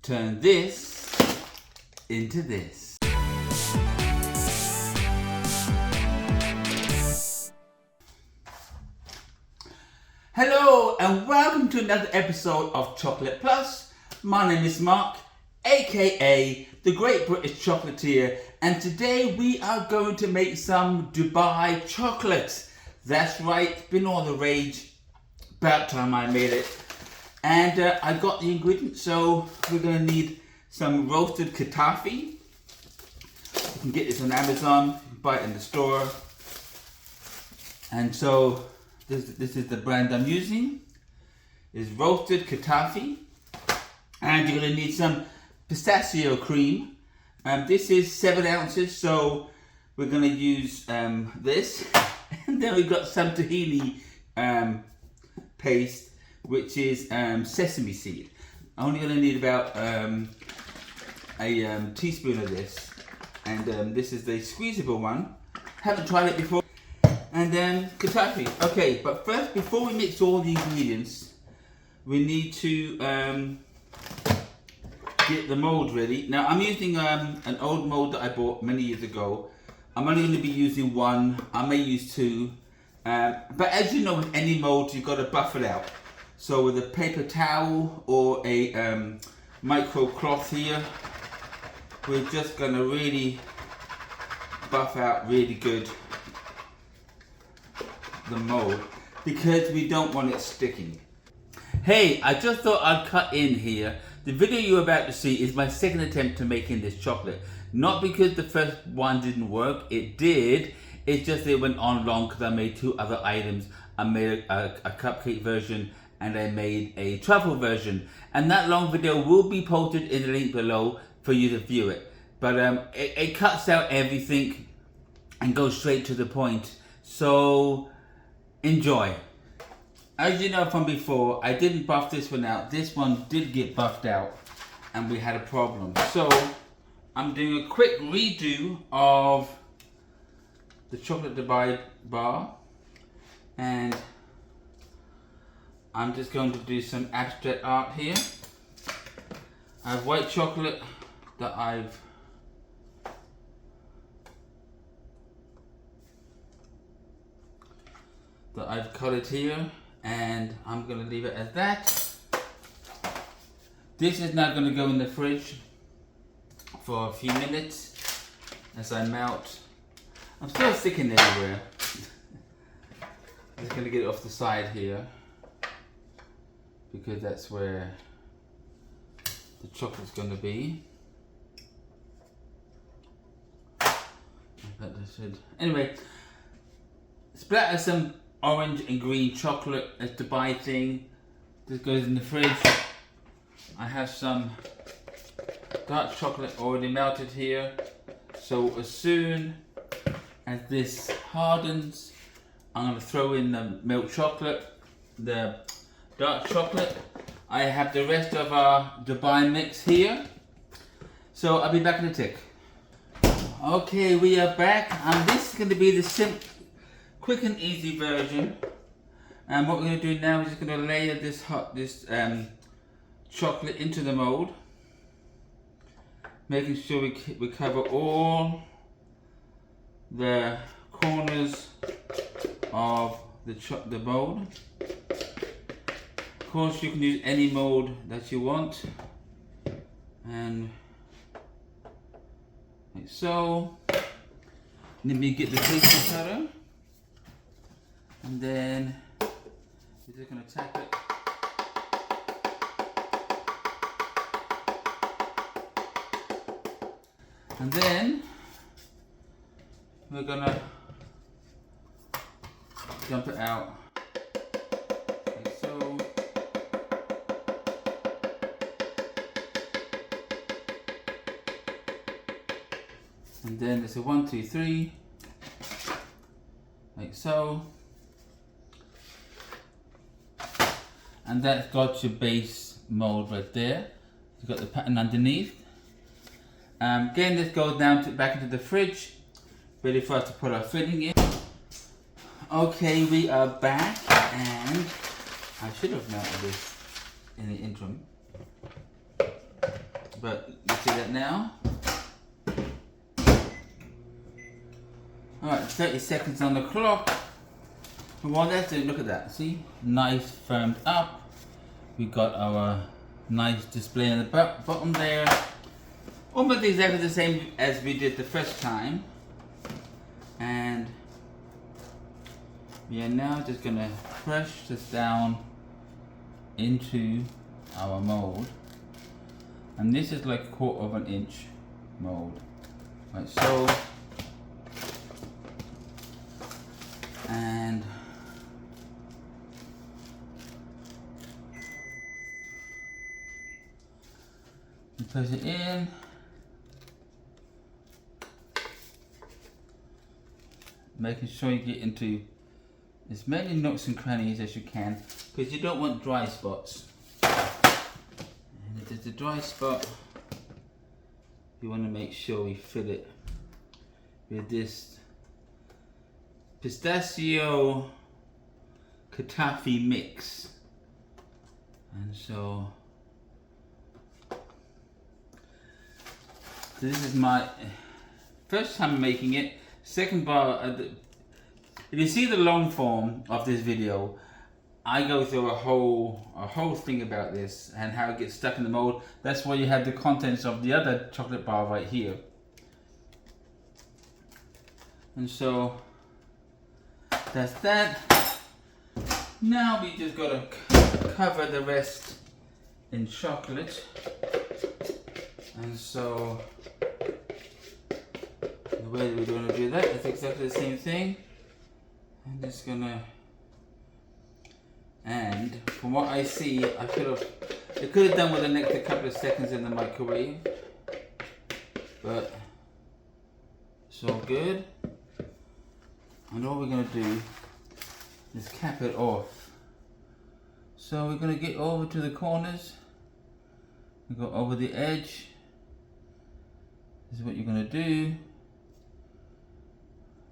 turn this into this. Hello and welcome to another episode of Chocolate Plus. My name is Mark, aka the Great British Chocolatier, and today we are going to make some Dubai chocolate. That's right, it's been all the rage, about time I made it. And I got the ingredients, so we're going to need some roasted kataifi. You can get this on Amazon, you can buy it in the store. And so this is the brand I'm using, is roasted kataifi. And you're going to need some pistachio cream. This is 7 ounces, so we're going to use this. And then we've got some tahini paste, which is sesame seed. I'm only going to need about a teaspoon of this. And this is the squeezable one. Haven't tried it before. And then kataifi. Okay, but first, before we mix all the ingredients, we need to get the mold ready. Now I'm using an old mold that I bought many years ago. I'm only going to be using one. I may use two. But as you know, with any mold, you've got to buff it out. So with a paper towel or a micro cloth here, we're just going to really buff out really good the mold, because we don't want it sticking. Hey, I just thought I'd cut in here. The video you're about to see is my second attempt to making this chocolate. Not because the first one didn't work, it did. It's just it went on long because I made 2 other items. I made a cupcake version and I made a truffle version. And that long video will be posted in the link below for you to view it. But it cuts out everything and goes straight to the point. So enjoy. As you know from before, I didn't buff this one out. This one did get buffed out and we had a problem. So I'm doing a quick redo of the chocolate Dubai bar, and I'm just going to do some abstract art here. I have white chocolate that I've colored here, and I'm going to leave it as that. This is now going to go in the fridge for a few minutes as I melt. I'm still sticking everywhere. I'm just going to get it off the side here, because that's where the chocolate's going to be. Anyway, splatter some orange and green chocolate as the Dubai thing. This goes in the fridge. I have some dark chocolate already melted here. So as soon as this hardens, I'm going to throw in the milk chocolate, the dark chocolate. I have the rest of our Dubai mix here. So I'll be back in a tick. Okay, we are back, and this is going to be the quick and easy version. And what we're going to do now is just going to layer this chocolate into the mold, making sure we cover all the corners of the mold. Of course, you can use any mold that you want, and like so. Let me get the pastry cutter, and then we're just going to tap it. And then we're gonna dump it out like so. And then it's a 1, 2, 3, like so. And that's got your base mold right there. You've got the pattern underneath. Again, this goes down back into the fridge, ready for us to put our filling in. Okay, we are back, and I should have melted this in the interim. but you see that now. Alright, 30 seconds on the clock. And while that's doing, look at that, see? Nice firmed up. We got our nice display on the bottom there. Almost exactly the same as we did the first time. And we are now just gonna crush this down into our mold. And this is like 1/4 of an inch mold. Like so. And you place it in. Making sure you get into as many nooks and crannies as you can, because you don't want dry spots. And if there's a dry spot, you want to make sure we fill it with this Pistachio kataifi mix. And so this is my first time making it. Second bar, if you see the long form of this video, I go through a whole thing about this and how it gets stuck in the mold. That's why you have the contents of the other chocolate bar right here. And so that's that. Now we just gotta cover the rest in chocolate. And so the way that we're going to do that is exactly the same thing. I'm just gonna, and from what I see, I could have done with an extra couple of seconds in the microwave, but it's all good. And all we're going to do is cap it off. So we're going to get over to the corners, we go over the edge. This is what you're going to do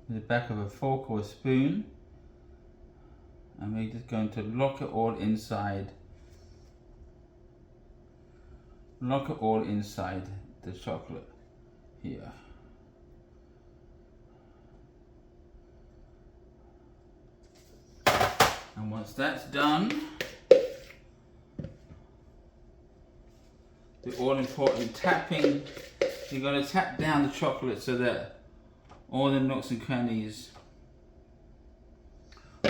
with the back of a fork or a spoon, and we're just going to lock it all inside. Lock it all inside the chocolate here. And once that's done, the all important tapping, you're going to tap down the chocolate so that all the nooks and crannies,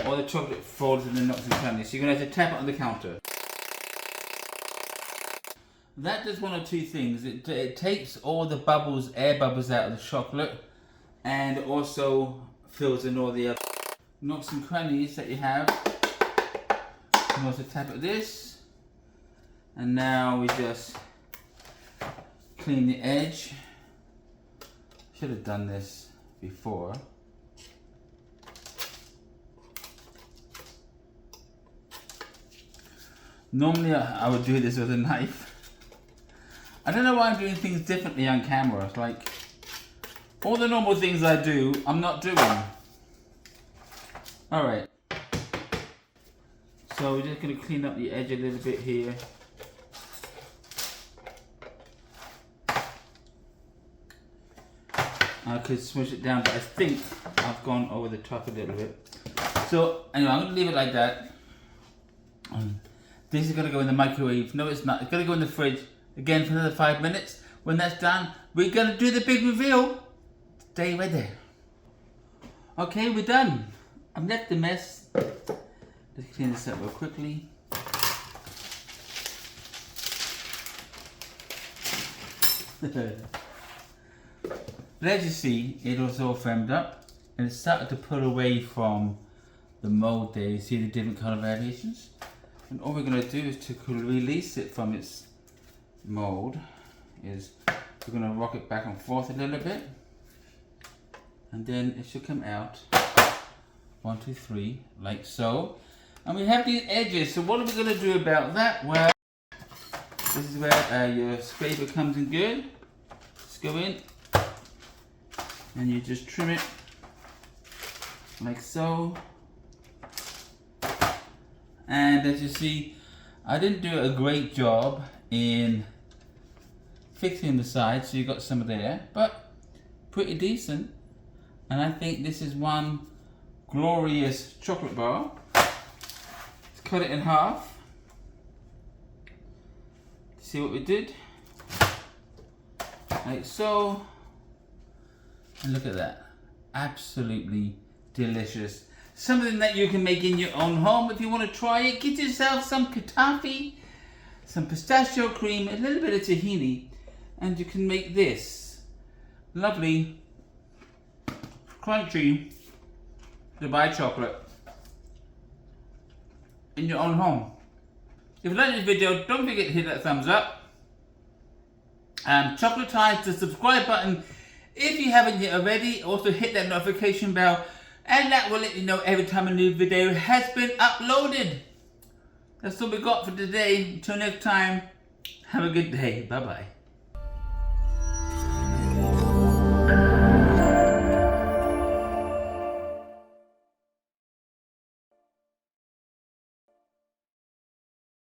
all the chocolate falls in the nooks and crannies. So you're going to have to tap it on the counter. That does one or two things. It takes all the bubbles, air bubbles out of the chocolate, and also fills in all the other nooks and crannies that you have. You can also tap at this, and now we just clean the edge. Should have done this before. Normally I would do this with a knife. I don't know why I'm doing things differently on camera. It's like all the normal things I do, I'm not doing. Alright. So we're just going to clean up the edge a little bit here. I could smush it down, but I think I've gone over the top a little bit. So anyway, I'm going to leave it like that. This is going to go in the microwave. No, it's not. It's going to go in the fridge again for another 5 minutes. When that's done, we're going to do the big reveal. Stay right there. Okay, we're done. I've left the mess. Let's clean this up real quickly. But as you see, it was all firmed up and it started to pull away from the mold there. You see the different color variations? And all we're going to do is to release it from its mold is we're going to rock it back and forth a little bit, and then it should come out 1, 2, 3 like so. And we have these edges, so what are we going to do about that? Well, this is where your scraper comes in good. Just go in and you just trim it like so. And as you see, I didn't do a great job in fixing the side, so you got some of there, but pretty decent. And I think this is one glorious chocolate bar. Let's cut it in half. See what we did? Like so. And look at that. Absolutely delicious. Something that you can make in your own home if you want to try it. Get yourself some kataifi, some pistachio cream, a little bit of tahini, and you can make this lovely, crunchy Dubai chocolate in your own home. If you like this video, don't forget to hit that thumbs up. Chocolatier, the subscribe button if you haven't yet already. Also hit that notification bell, and that will let you know every time a new video has been uploaded. That's all we got for today. Until next time, have a good day. Bye bye.